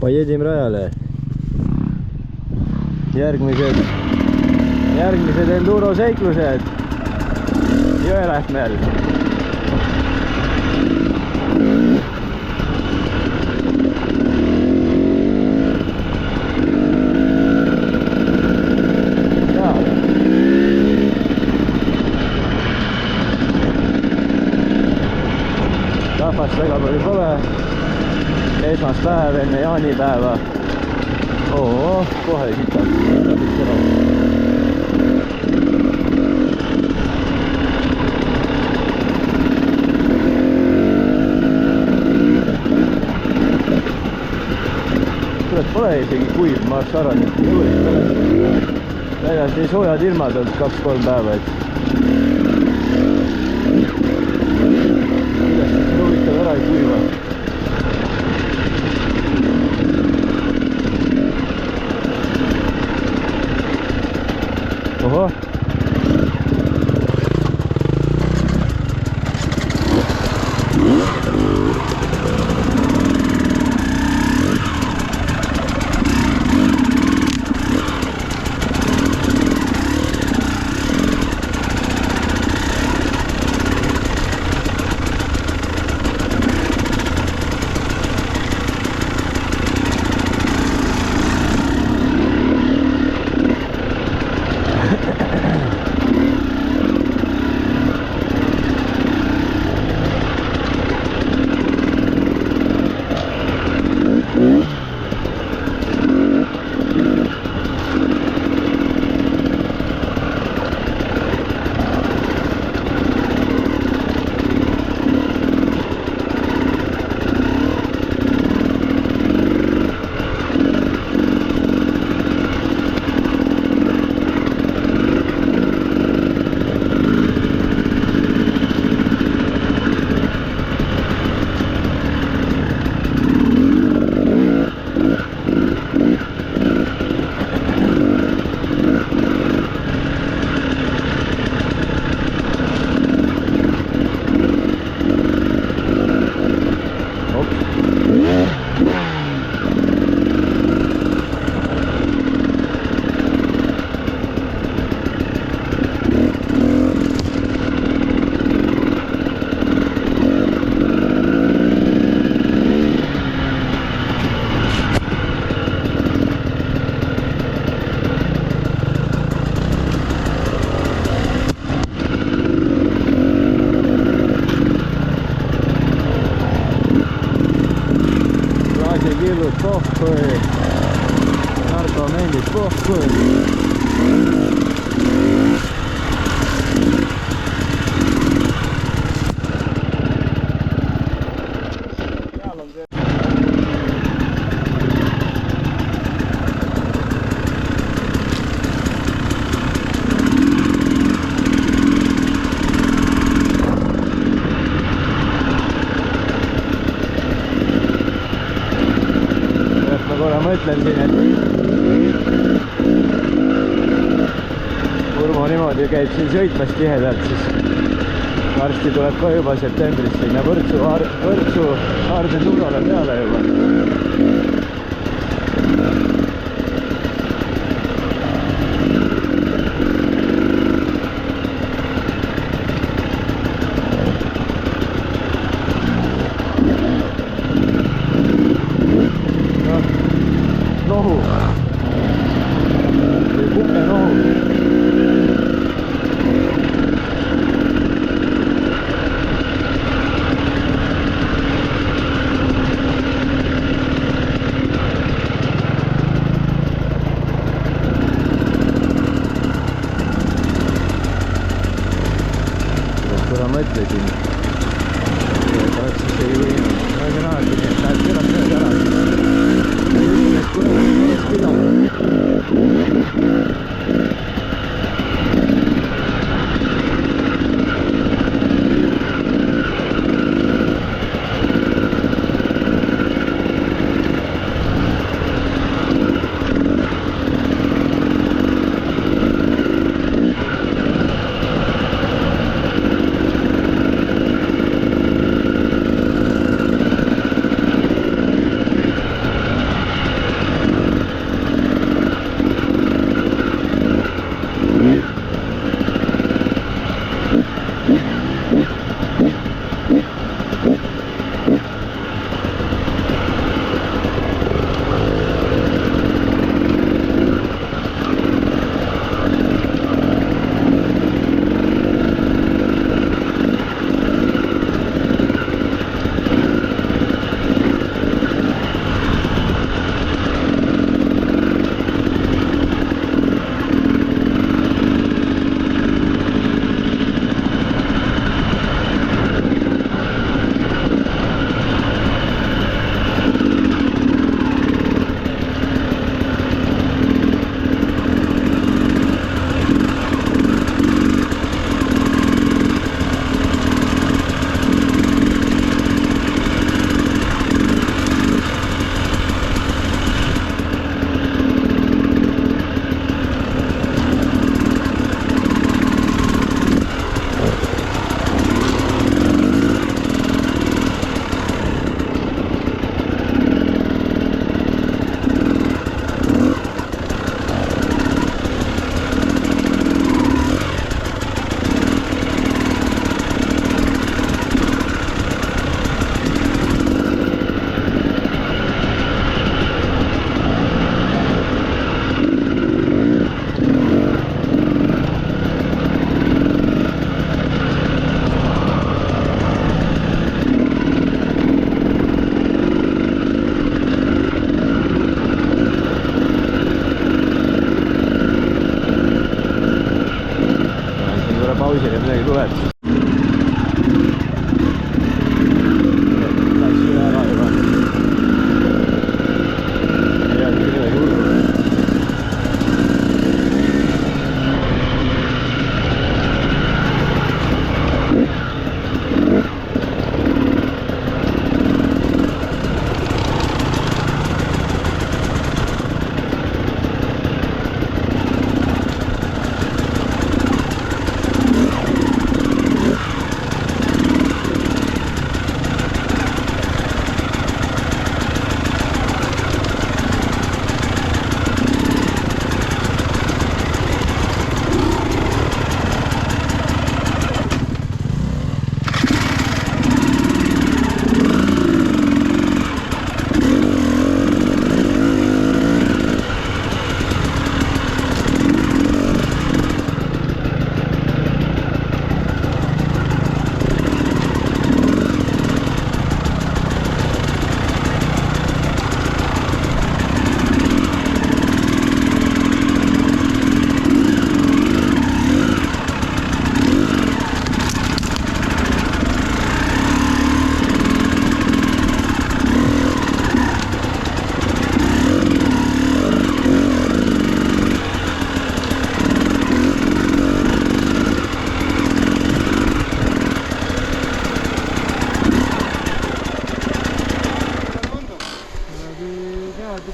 Pojedime rajale. Järgmised enduro seiklused Jõelähtmel. Rahvast väga palju pole. Esmaspäev enne jaanipäeva. Kohe sitab. Kurat, pole isegi kuiv, ma oleks arvan, et jõulis väljas nii soojad ilmad olnud 2-3 päeva, et kindlasti huvitav ära ei kuiva. Ohoh. Killud pohkui, narkomendid pohkui. Ma mõtlen siin, et Urmo niimoodi käib siin sõitmas tihedalt, siis varsti tuleb ka juba septembris sinna Võrtsu Aarde Tuulale peale juba. Nohu. Kuppe nohu.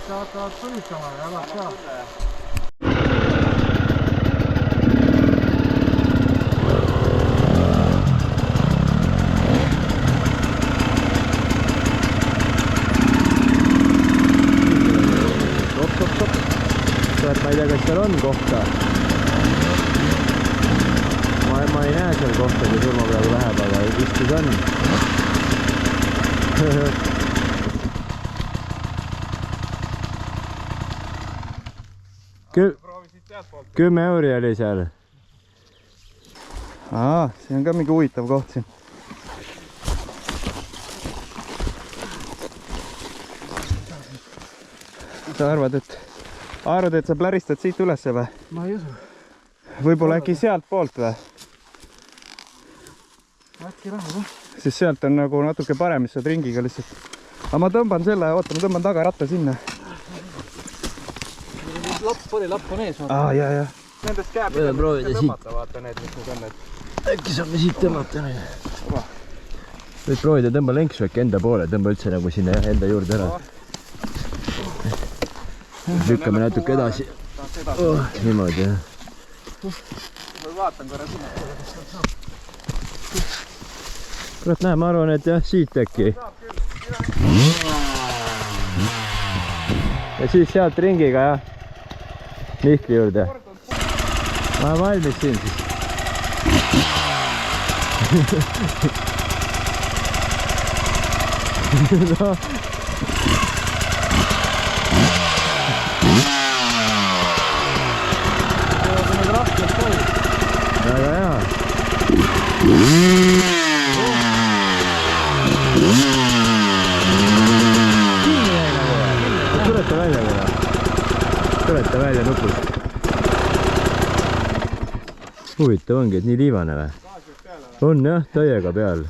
Sa hakkavad tulistama ja jalad ka. Top. Kurat, ma ei tea, kas seal on kohta. Ma ei näe seal kohta, kui surma praegu läheb, aga vistis on. 10 euri oli seal. See on ka mingi huvitav koht siin. Sa arvad, et sa pläristad siit ülesse või? Ma ei usu. Võib-olla äkki sealt poolt või? Äkki läheb või? Siis sealt on nagu natuke parem, mis saad ringiga lihtsalt. Aga ma tõmban selle, oota, ma tõmban tagaratta sinna. Lapp on ees. Jaa. Nendest käepidel tõmmata, vaata need, mis need on need. Äkki saame siit tõmmata. Võid proovida, tõmba lenksu äkki enda poole, tõmba üldse nagu sinna enda juurde ära. Lükkame natuke edasi. Niimoodi, jah. Ma vaatan korra sinna. Kurat, näe, ma arvan, et jah, siit äkki. Ja siis sealt ringiga, jah. Mihkli juurde. Ma olen valmis siin siis. No. Väga hea. Tuleta välja korra. Tuleta välja nupust. Huvitav ongi, et nii liivane või? On jah, täiega peal.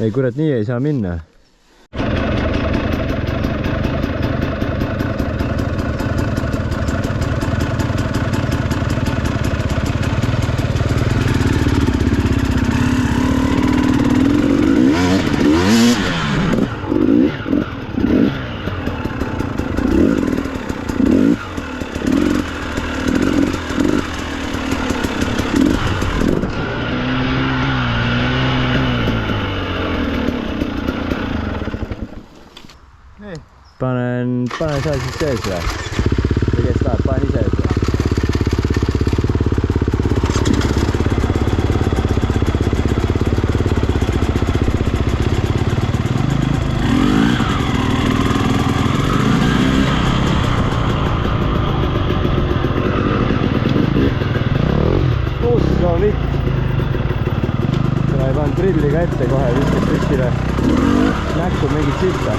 Ei kurat, nii ei saa minna. Panen seal siis sees või? Või kes tahab, panen ise ette. Usko vitt. Seda ei pannud prilli ka ette kohe, viskab püstile näkku mingit silta.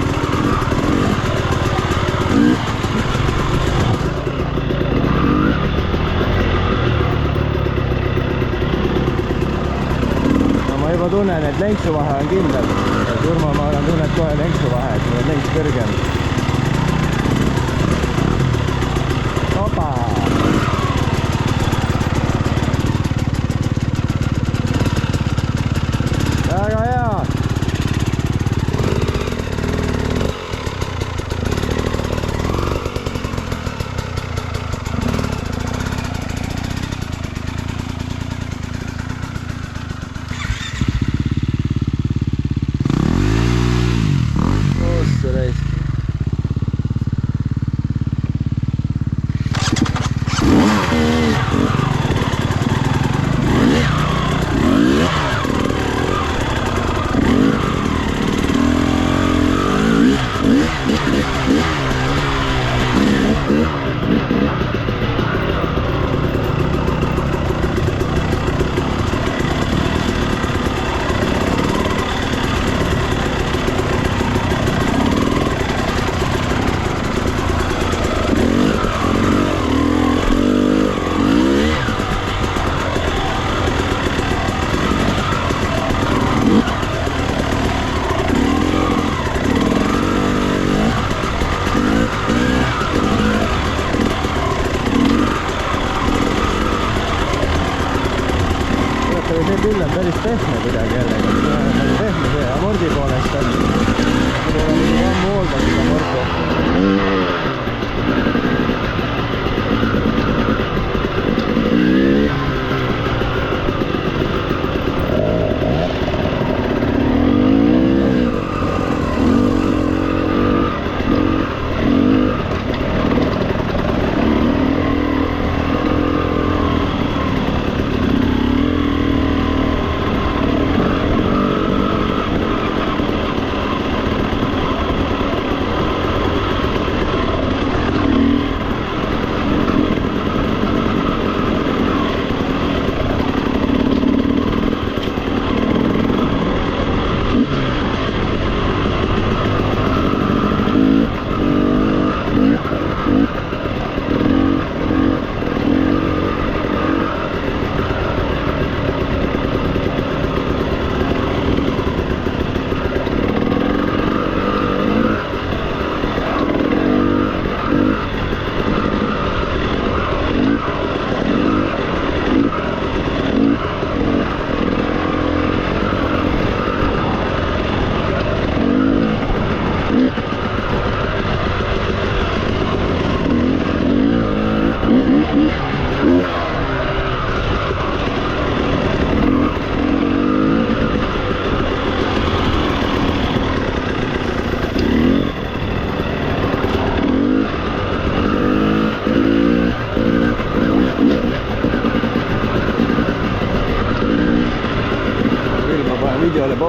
No ma juba tunnen, et lenksu vahe on kindel. Surma ma olen tunned kohe lenksu vahe, et mul on lenks kõrgem. Opa! Väga hea! Küll on päris pehme kuidagi jällegi, pehme see amordi poolest on. Mul ei ole nii ammu hoolda seda amordi.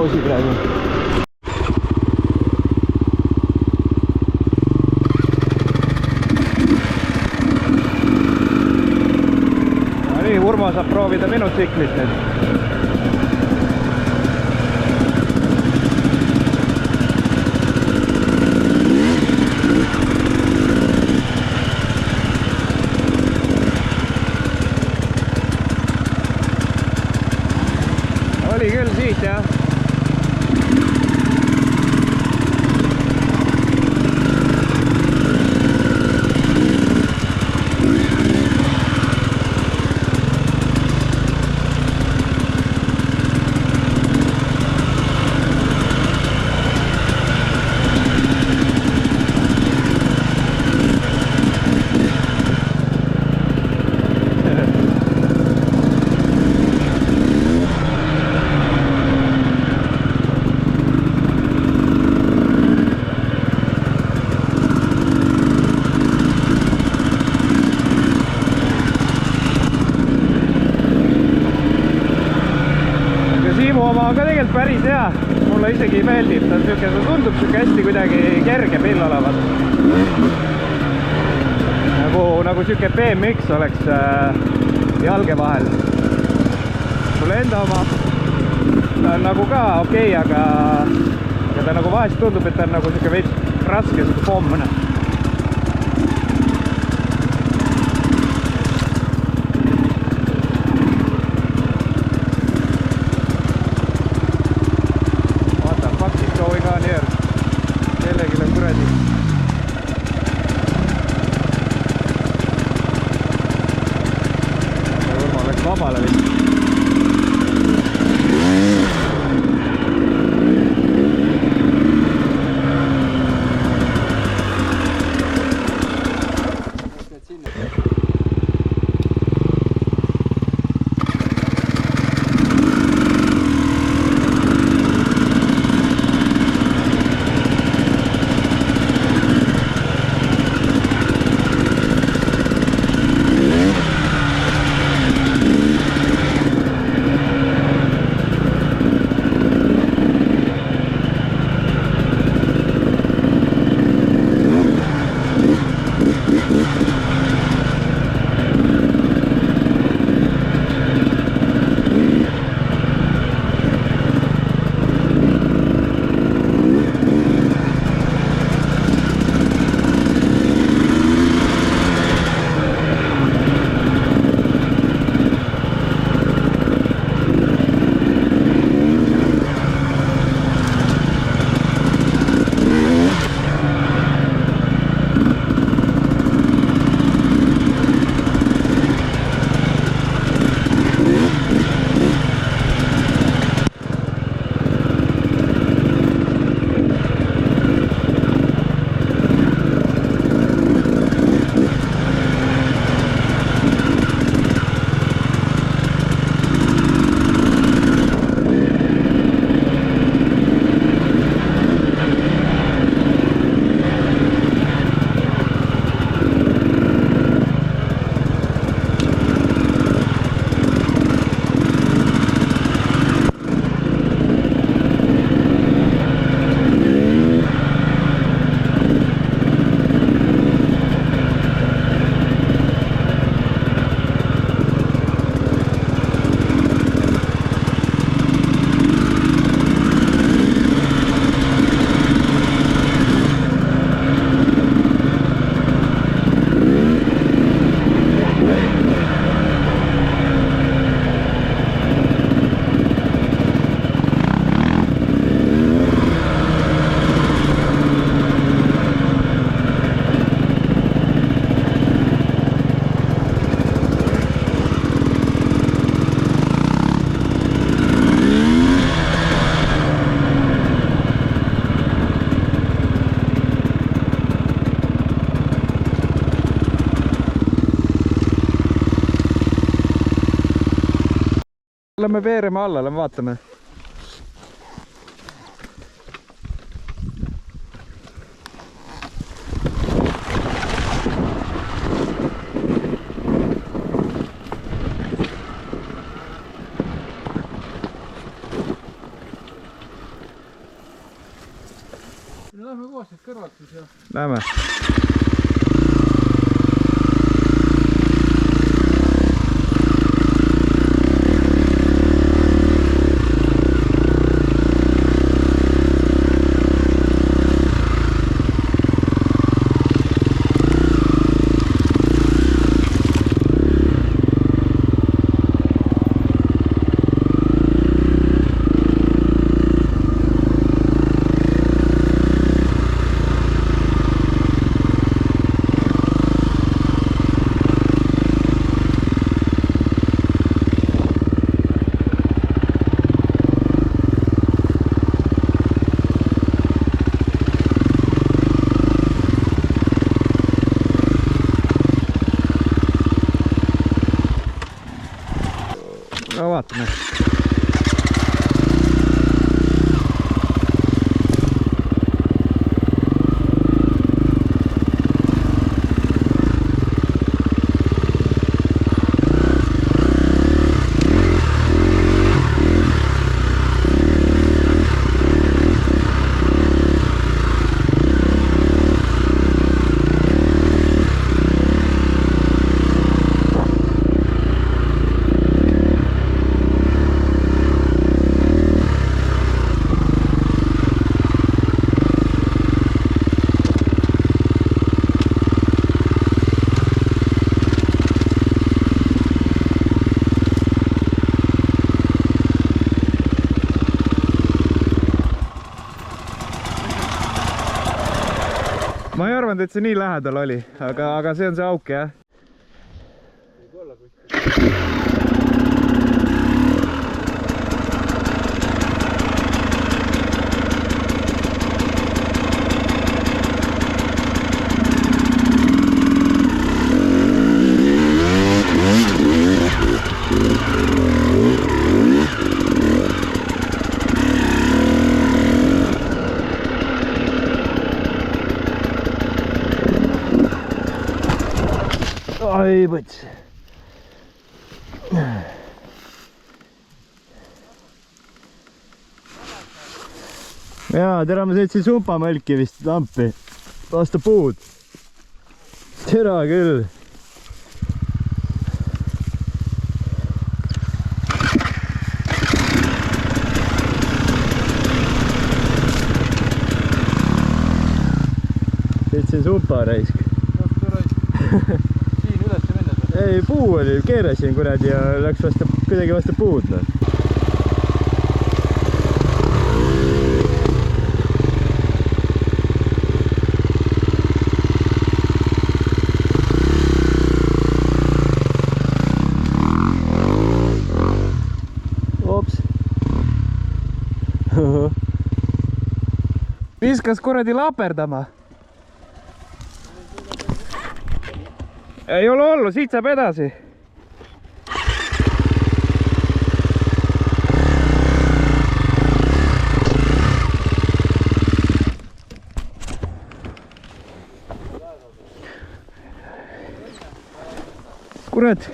pausi praegu. No nii, Urmo saab proovida minu tsiklit nüüd. Oli küll siit, jah. Oma on ka tegelikult päris hea, mulle isegi meeldib, ta tundub hästi kuidagi kerge pill olevat. Nagu siuke BMX oleks jalge vahel. Mulle enda oma ta on nagu ka okei, aga ta nagu vahest tundub, et ta on nagu siuke veits raske, siuke pomm. Vabale vist. Lähme veereme alla, lähme vaatame. lähme koos siit kõrvalt siis ja... Lähme. No vaatame. Ma ei arvanud, et see nii lähedal oli, aga see on see auk, jah? Ai, võts. Jaa, tere, ma sõitsin supamõlki vist lampi vastu puud. Tere küll. Sõitsin supa raisk. Ei, puu oli, keerasin kuradi ja läks kuidagi vastu puud. No. Ops. Viskas kuradi laperdama. Ei ole ollut, siit saab edasi. Kurat.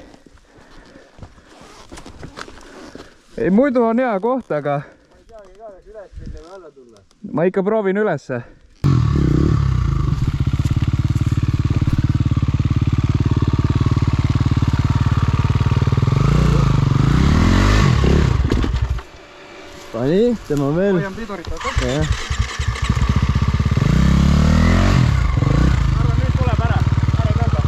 Ei, muidu on hea koht, aga ma ikka proovin ülesse. Pani, tema veel. Hoian pidurit, aga. Jah. Arvan, nüüd tuleb ära. Ära tõmba.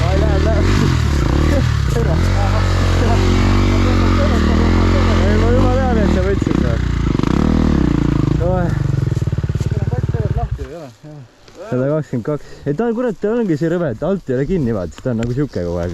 Ai, läheb. Ei, ma juba tean, et sa võtsid seda. 122. Ei, ta on kurat, ta ongi see rõve, et alt ei ole kinni, vaat, siis ta on nagu siuke kogu aeg.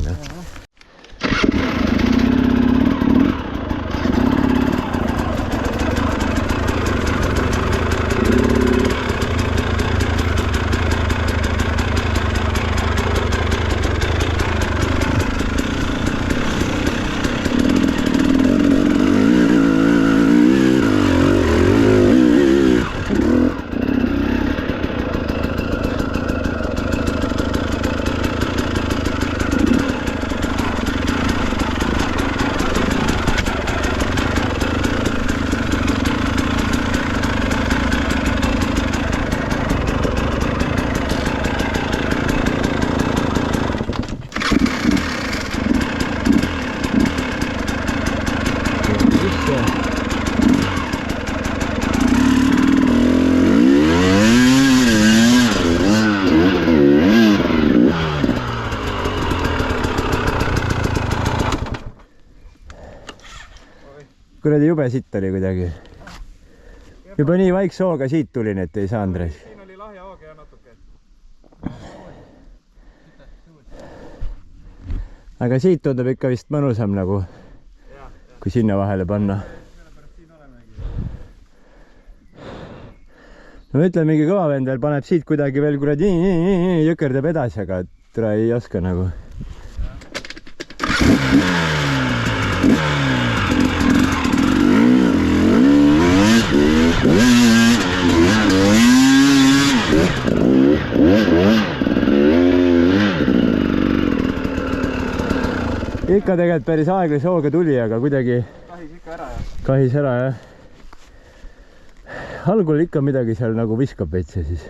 kuradi jube sitt oli kuidagi. Juba nii vaikse hooga siit tulin, et ei saanud reis. Siin oli lahja hoog ja natuke. Aga siit tundub ikka vist mõnusam nagu, kui sinna vahele panna. No ma ütlen, mingi kõva vend veel paneb siit kuidagi veel kuradi jõkerdab edasi, aga türa ei oska nagu. Ikka tegelikult päris aeglase hooga tuli, aga kuidagi kahis ära, jah. Algul ikka midagi seal nagu viskab veits ja siis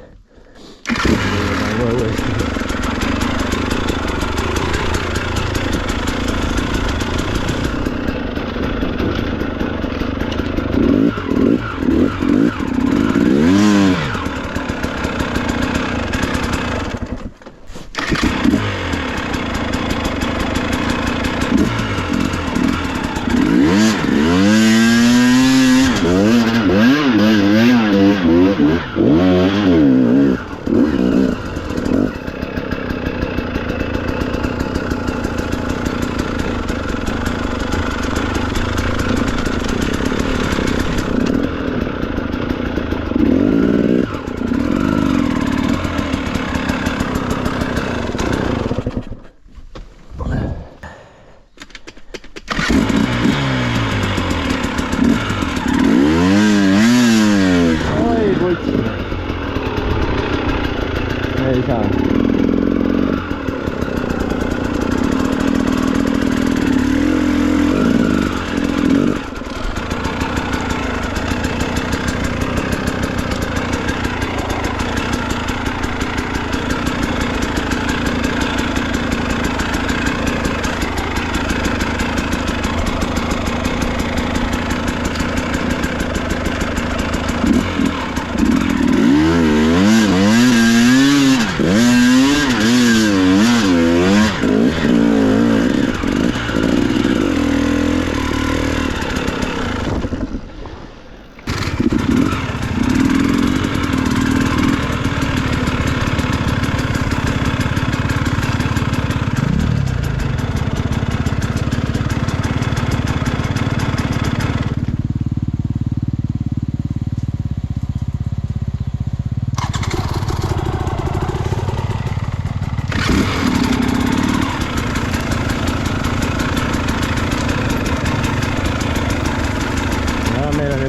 ei saa.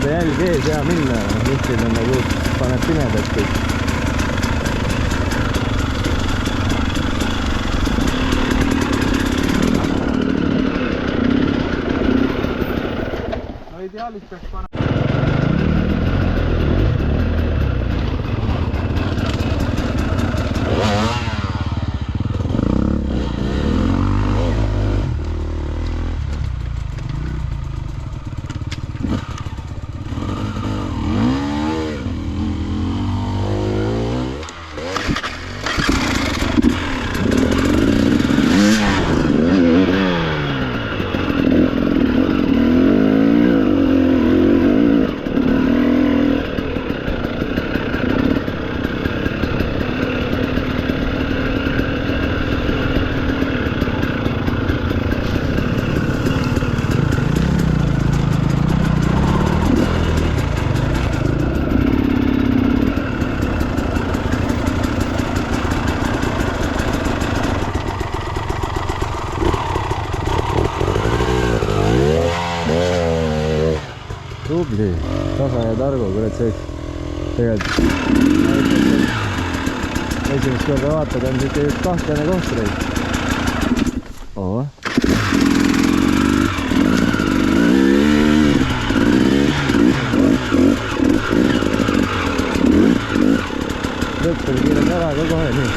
Jälg ees ja minna, lihtsalt on nagu paneb pimedalt kõik. No ideaalis peaks panema. Tubli, tasa ja targu, kurat see tegelikult esimest korda vaatad, on siuke üks kahtlane koht reis. Oo. Lõpp oli kiirelt ära ka kohe nii.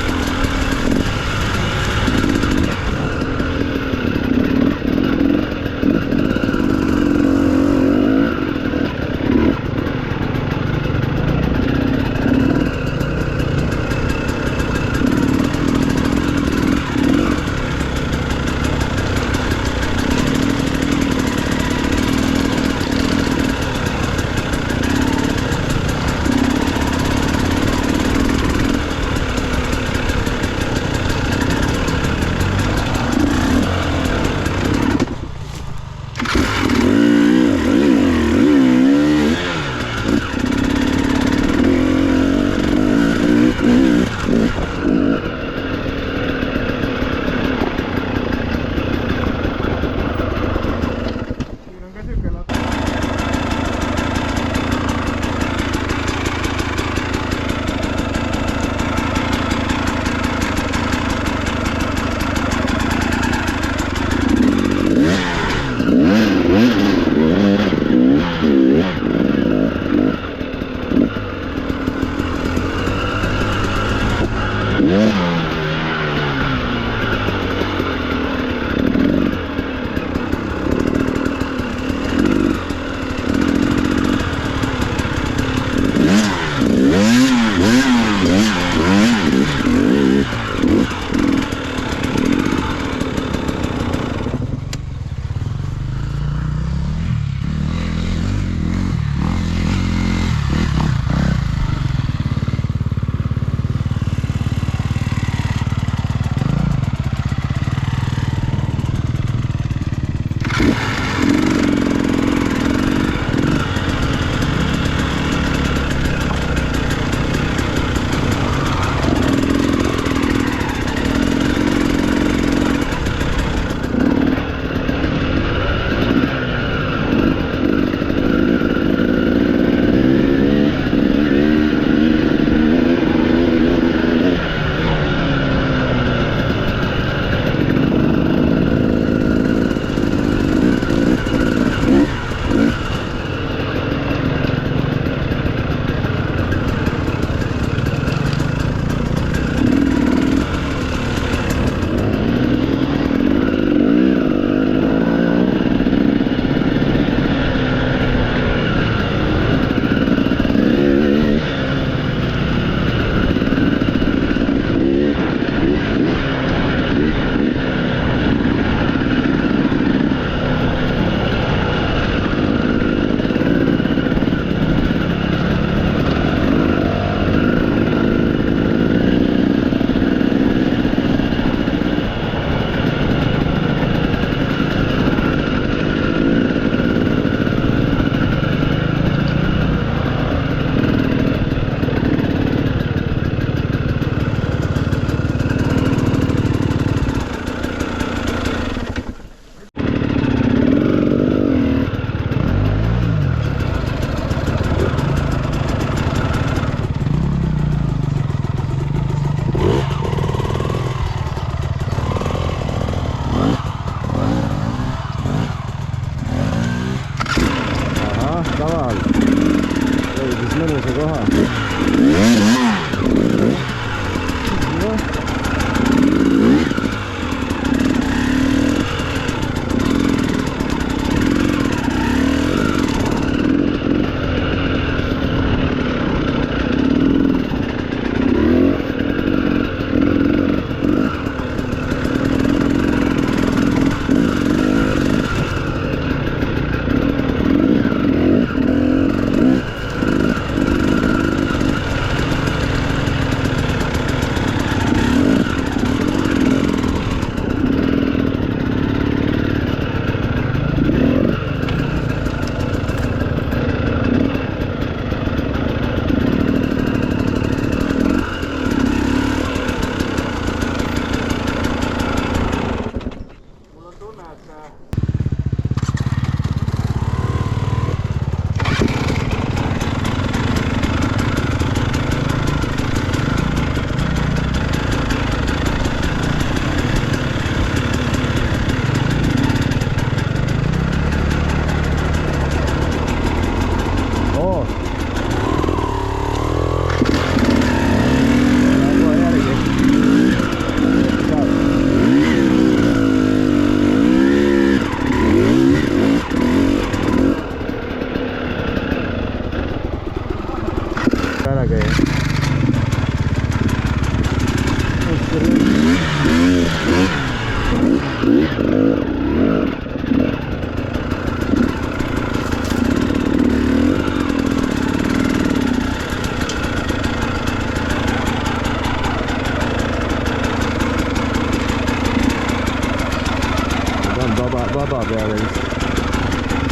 vaba peale vist.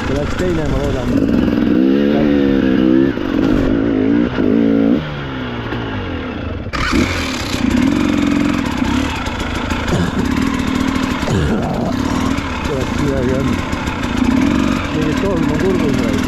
See läks teine, ma loodan. Tuleb midagi on. Mingit tolm on kurgus veel.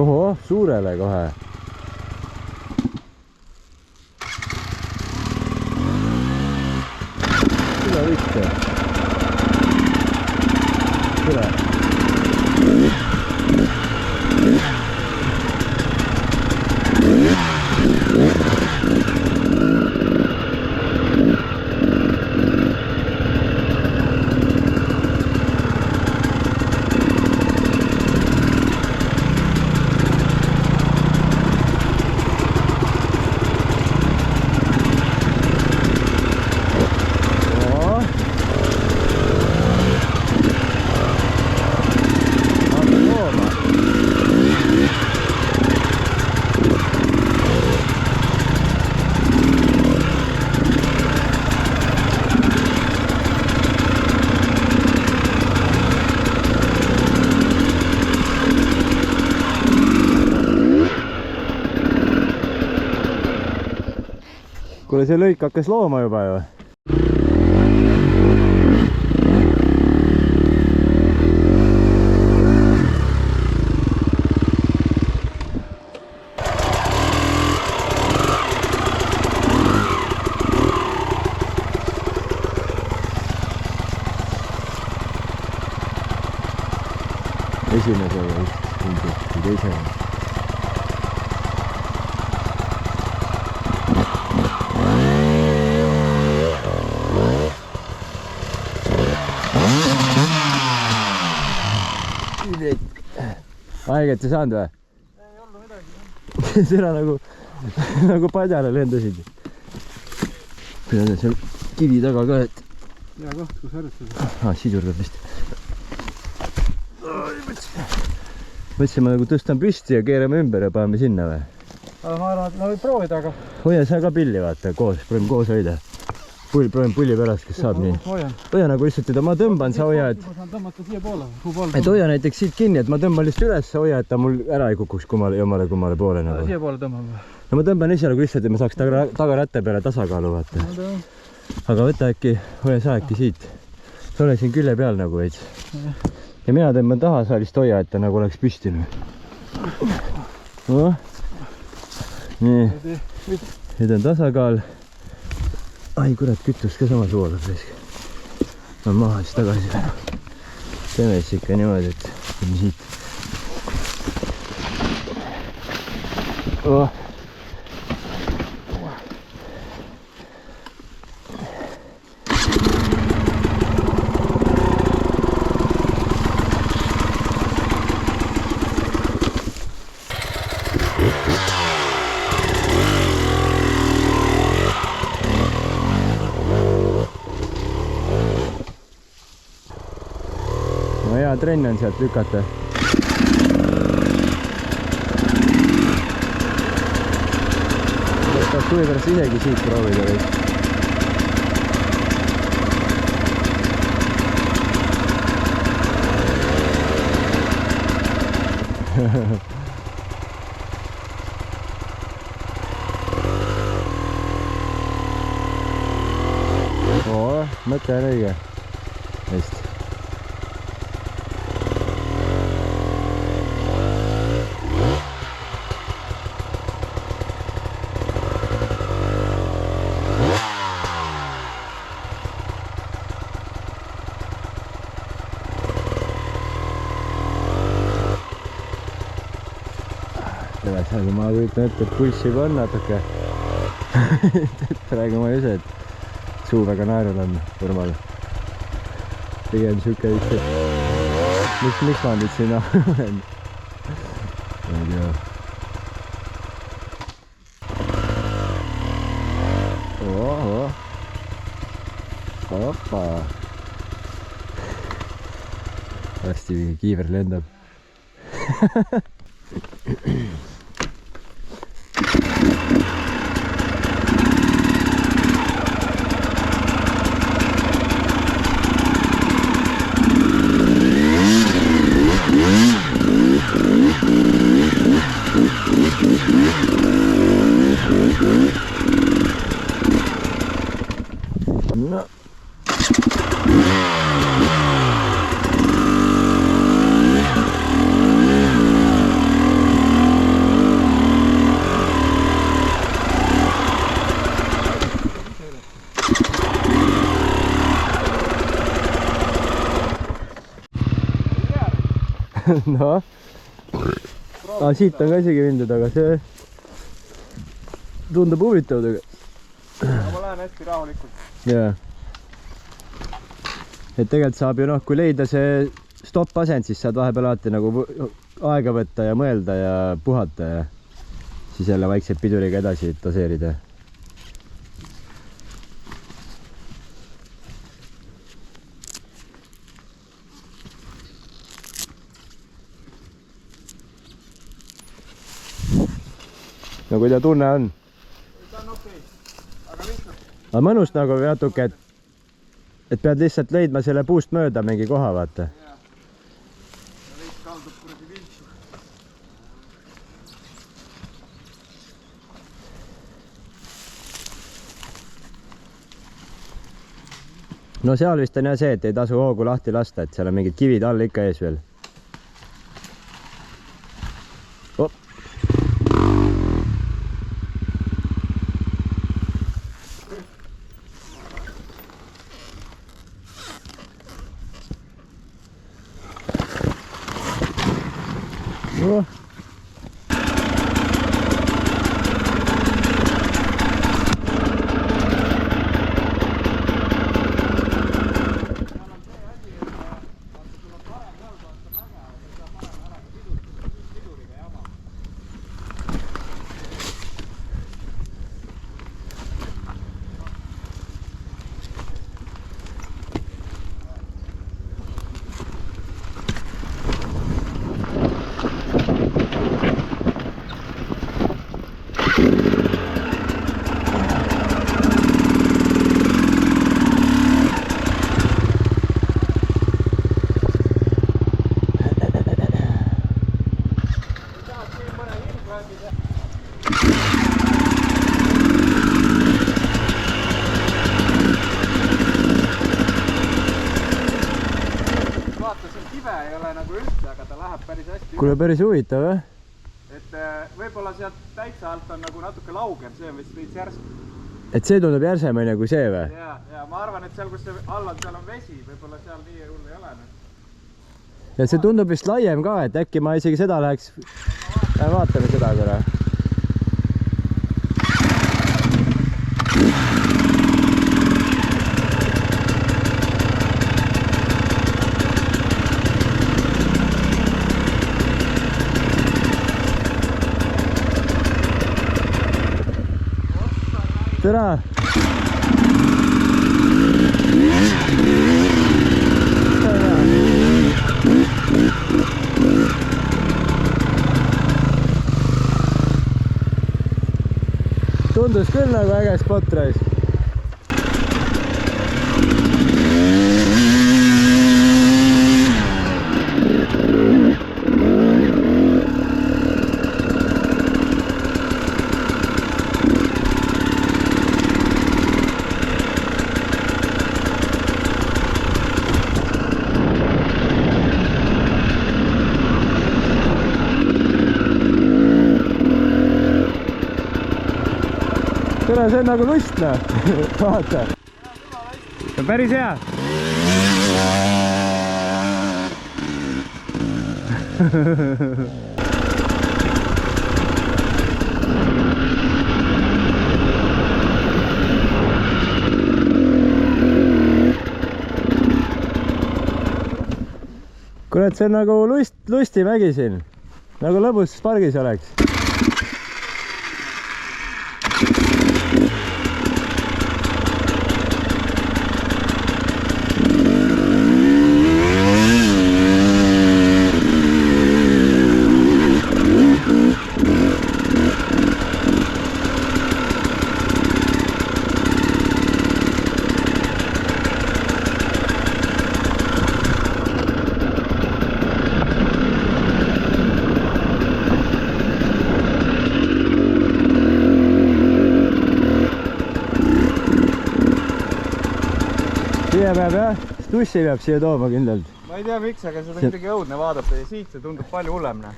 Oho, suurele kohe. Tule võiks. Tule. Kuule, see lõik hakkas looma juba ju. Esimesega vist ilmselt või teisega. Aeget ei saanud või? Ei olnud midagi. Sina nagu padjale lendasid. Kui on seal kivi taga ka, et... Hea koht, kus harjutada. Sidurdab vist. Mõtlesin, ma nagu tõstan püsti ja keerame ümber ja paneme sinna või? Ma arvan, et ma võin proovida, aga... Hoia sa ka pilli, vaata, koos. Proovime koos hoida. Proovime pulli pärast, kes saab nii. Hoia nagu lihtsalt, et ma tõmban, sa hoia, et... Ma saan tõmmata siia poole. Et hoia näiteks siit kinni, et ma tõmban lihtsalt üles, hoia, et ta mul ära ei kukuks kummale poole nagu. Siia poole tõmbame. No ma tõmban ise nagu lihtsalt, et ma saaks tagarätte peale tasakaalu, vaata. Aga võta äkki, hoia sa äkki siit. Sa ole siin külje peal nagu veits. Ja mina tõmban taha, sa lihtsalt hoia, et ta nagu oleks püsti. Nii. Nüüd on tasakaal. Ai kurat, kütust ka sama suolab risk. Ma maha siis tagasi. Teeme siis ikka niimoodi, et siit. Hea trenn on sealt lükata. Kas tuli pärast isegi siit proovida või? mõte on õige. Just. Aga ma kujutan ette, et pulss juba on natuke. Praegu ma ei usu, et suu väga naerul on Urmal. Pigem siuke üks, et miks ma nüüd siin olen? Ma ei tea. Oho. Opa. Hästi kiiver lendab. No. No. Siit on ka isegi mindud, aga see tundub huvitav. Ma lähen hästi rahulikult. Jaa. Et tegelikult saab ju kui leida see stopp-asend, siis saad vahepeal alati nagu aega võtta ja mõelda ja puhata ja siis jälle vaikselt piduriga edasi doseerida. No kui ta tunne on? Ta on okei, aga lihtsalt. Aga mõnus nagu natuke, et pead lihtsalt leidma selle puust mööda mingi koha, vaata. Jaa. Ja leid kaldub kuradi viltsu. No seal vist on jah see, et ei tasu hoogu lahti lasta, et seal on mingid kivid all ikka ees veel. Oh. Kuule päris huvitav, jah? Et võib-olla sealt täitsa alt on nagu natuke laugem, see on vist veits järsk. Et see tundub järsemõine kui see või? Ja ma arvan, et seal, kus see all on, seal on vesi, võib-olla seal nii hull ei ole. Ja see tundub vist laiem ka, et äkki ma isegi seda läheks... Vaatame seda korra. Tere! Tundus küll nagu äge spot rais. tere, see on nagu lust, noh. Vaata. See on päris hea. Kurat, see on nagu lustimägi siin. Nagu lõbustuspargis oleks. Siia peab jah, dussi peab siia tooma kindlalt. Ma ei tea miks, aga seda on kuidagi õudne vaadata ja siit see tundub palju hullemne.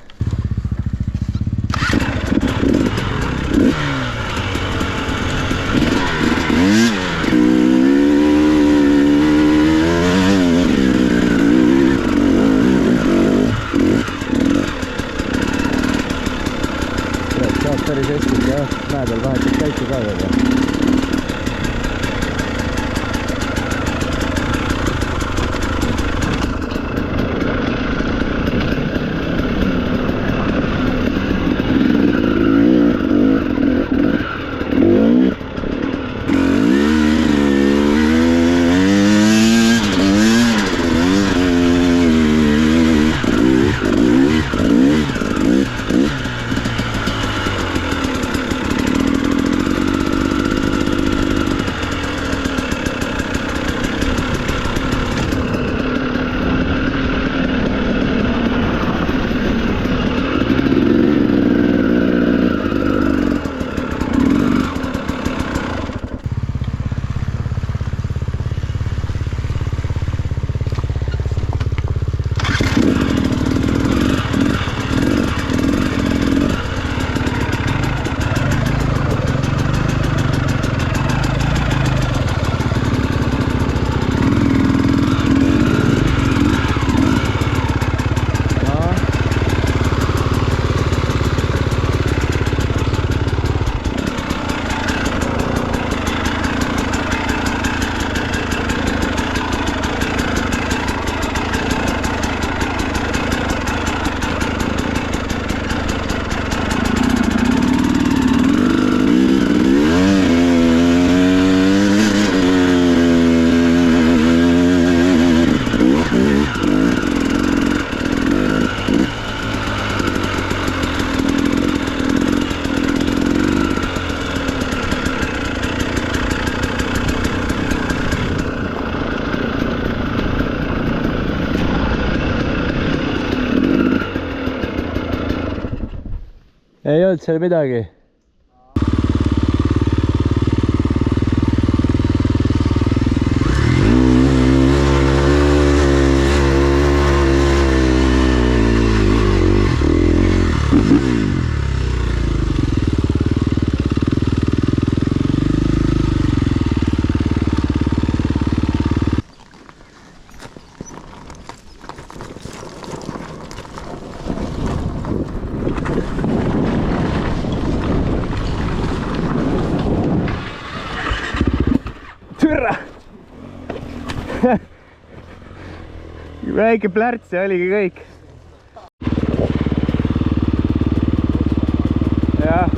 Saab päris hästi jah, mäe peal vahetult käiku ka veel. Ei olnud seal midagi. Väike plärts ja oligi kõik. Jah.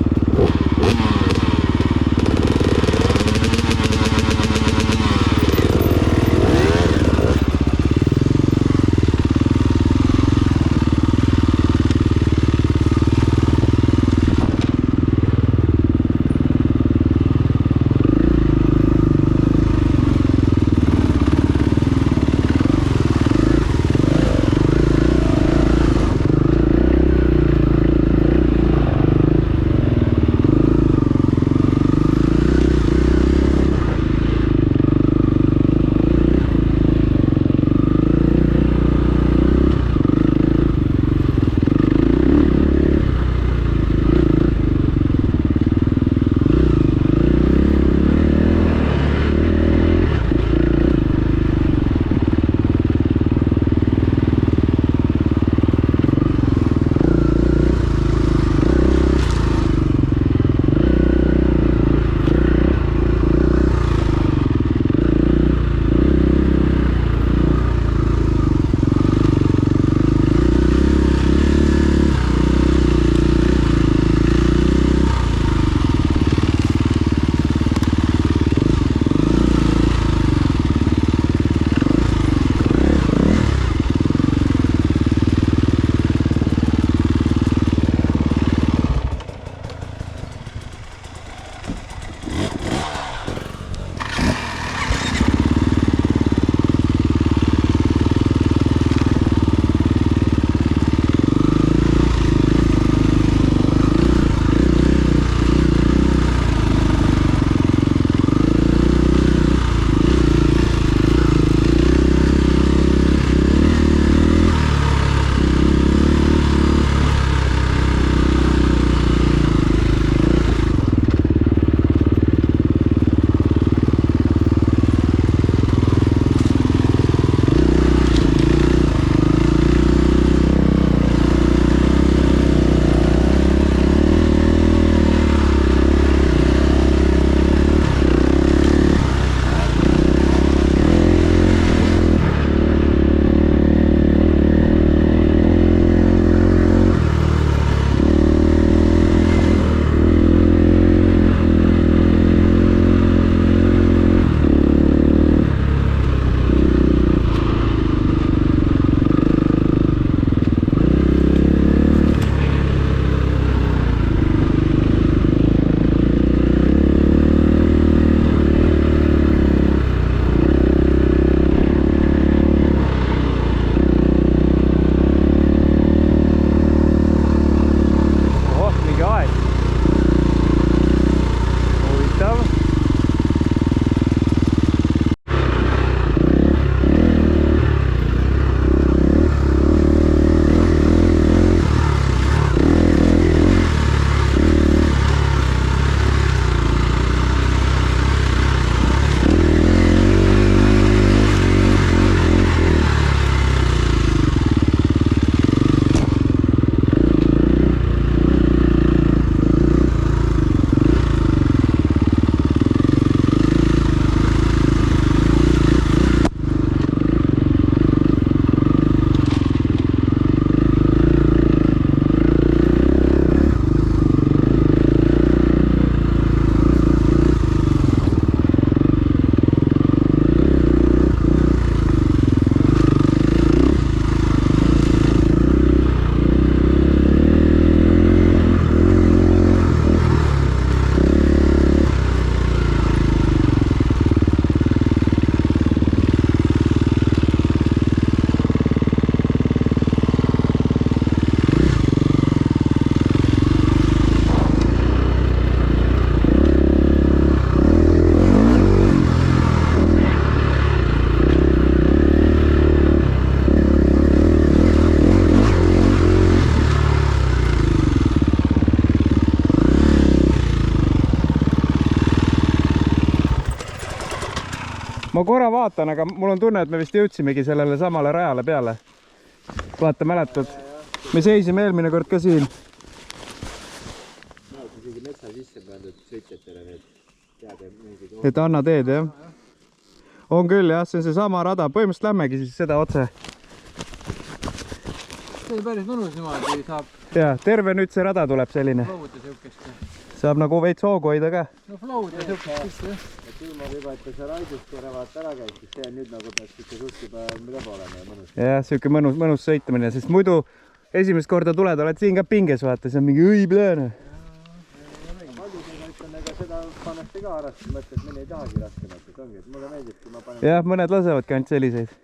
ma korra vaatan, aga mul on tunne, et me vist jõudsimegi sellele samale rajale peale. Vaata, mäletad? Me seisime eelmine kord ka siin. Isegi metsa sisse pandud sõitjatele need teade mingid. Et anna teed, jah? On küll, jah, see on see sama rada. Põhimõtteliselt lämmegi siis seda otse. See päris mõnus niimoodi saab Ja, terve nüüd see rada tuleb selline. flow'd ja siukest. Saab nagu veits hoogu hoida ka. No flow'd ja siukest sisse, jah. Et ilma juba, et see raidust korra vaata ära käib, siis see nüüd nagu peaks ikka suht juba midagi olema ja mõnus. Jah, siuke mõnus sõitmine, sest muidu esimest korda tuled, oled siin ka pinges, vaata, see on mingi õiblane. Paljudega ütlen, ega seda pannakse ka arvesse, mõtled, et meil ei tahagi raskemat, et ongi, et mulle meeldib, kui ma panen... Jah, mõned lasevadki ainult selliseid.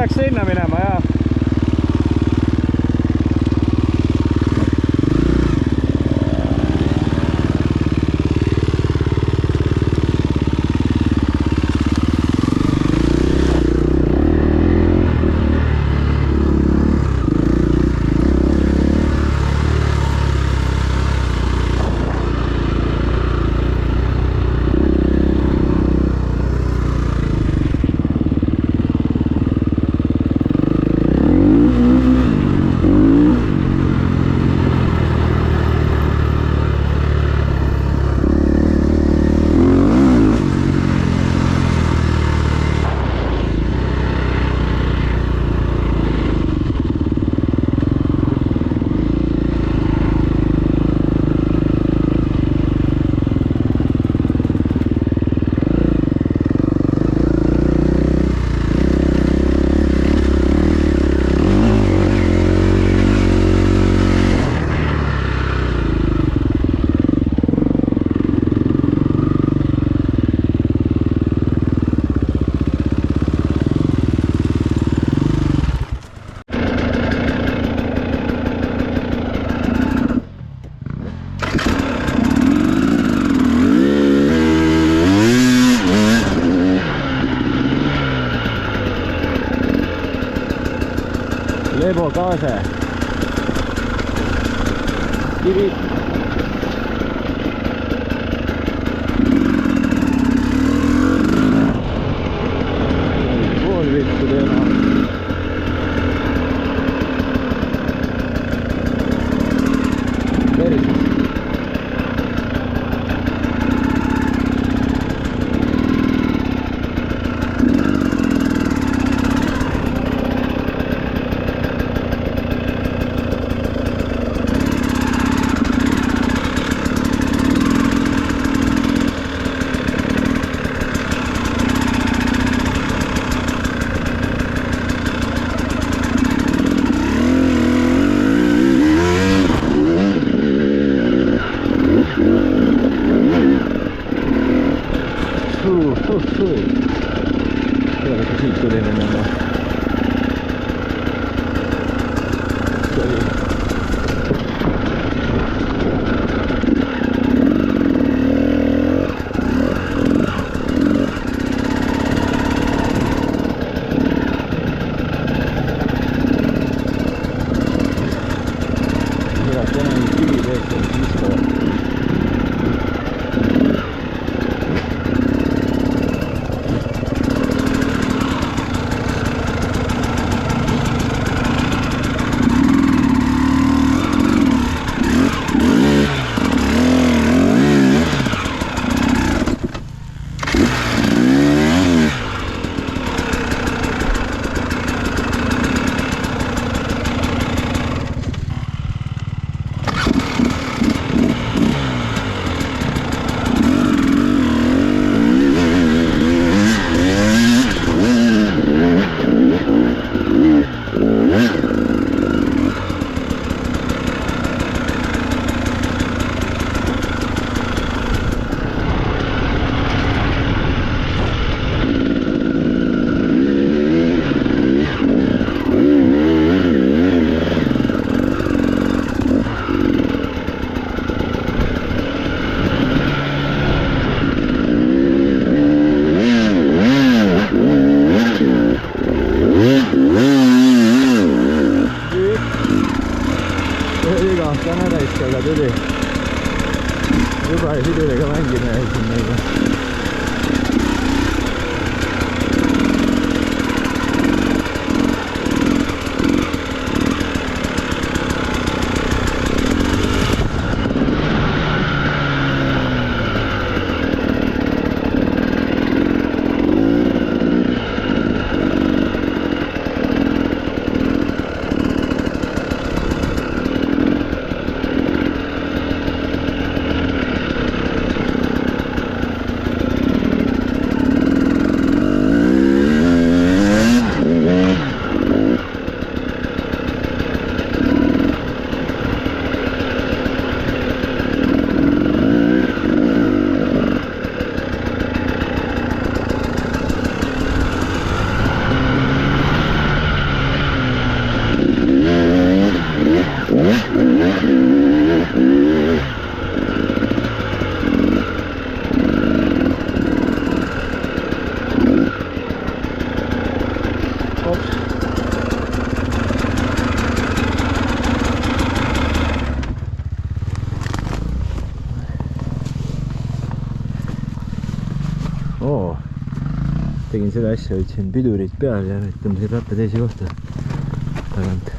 peaks sinna minema, jaa. Leebo kaase. Kivi. Pool vittu teema. Verises. Kyllä se siitä tuli nimenomaan. Hyvä, tänään kivi teeksi iskava. Täna täiskega tuli. Juba ja sidudega mängime ja siin meiga. tegin seda asja, võtsin pidurid peal ja tõmbasin ratta teise kohta tagant.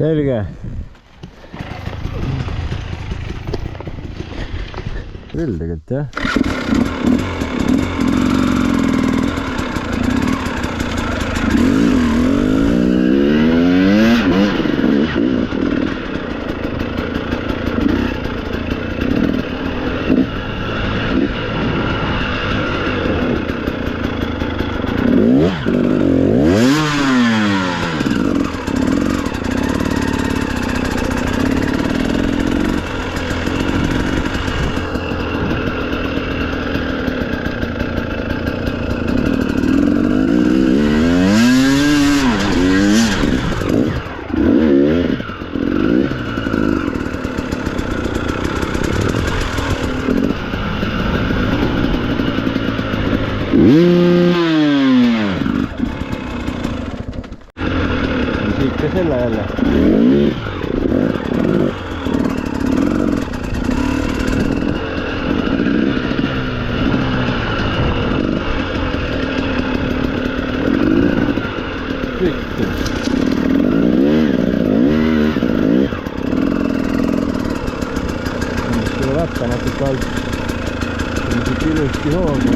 Selge. Küll tegelikult jah. Siit ka selle jälle. Seda ratta natuke alt. Siit ilusti hoogu.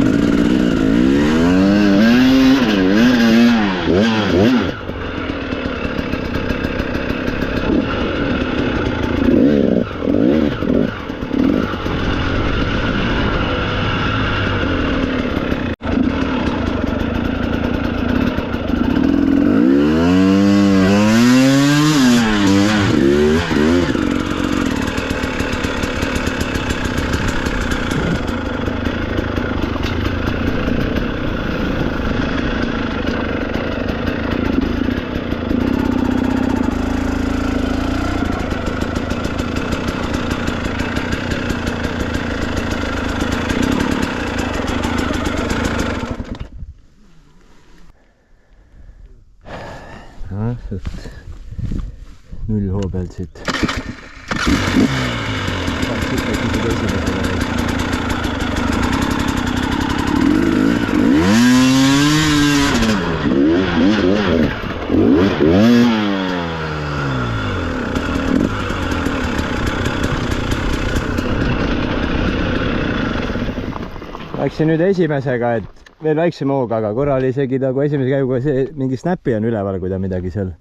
Null hoo pealt siit. Läksin nüüd esimesega, et veel väiksema hooga, aga korra oli isegi nagu esimese käiguga see mingi snappi on üleval, kui ta midagi seal